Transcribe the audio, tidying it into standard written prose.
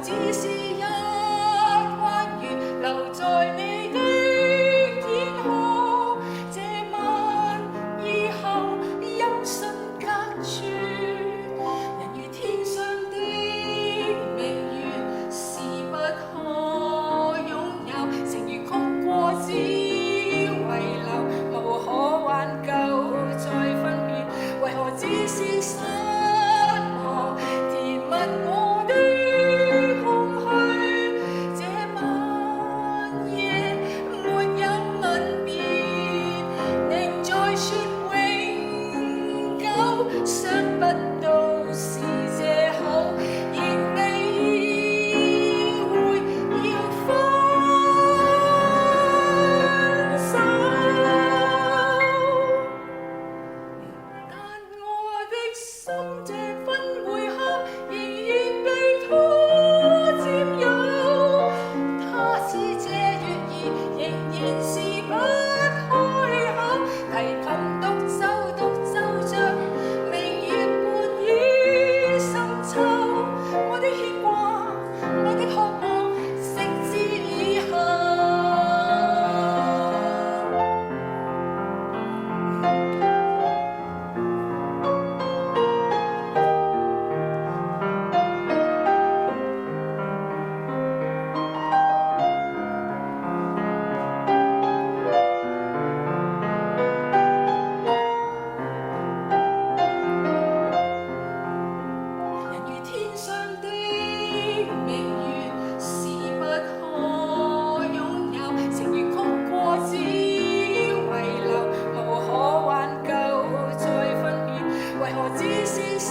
只是一彎月留在你的天空，這晚以後音訊隔絕，人如天上的明月，是不可擁有，情如曲過只遺留，無可挽救再分別，為何只是失望填密我的空虛，這晚夜沒有吻別，寧在說永久，想不到是藉口，亦未意會要分手，但我的心這分會刻仍然被拖佔有，他似這月兒仍然是不開口，提琴獨奏着明月半倚深秋，我的牽掛，我的渴望，食之以後。人如天上的明月，是不可擁有，情如曲過只遺留，無可挽救再分別，為何只是失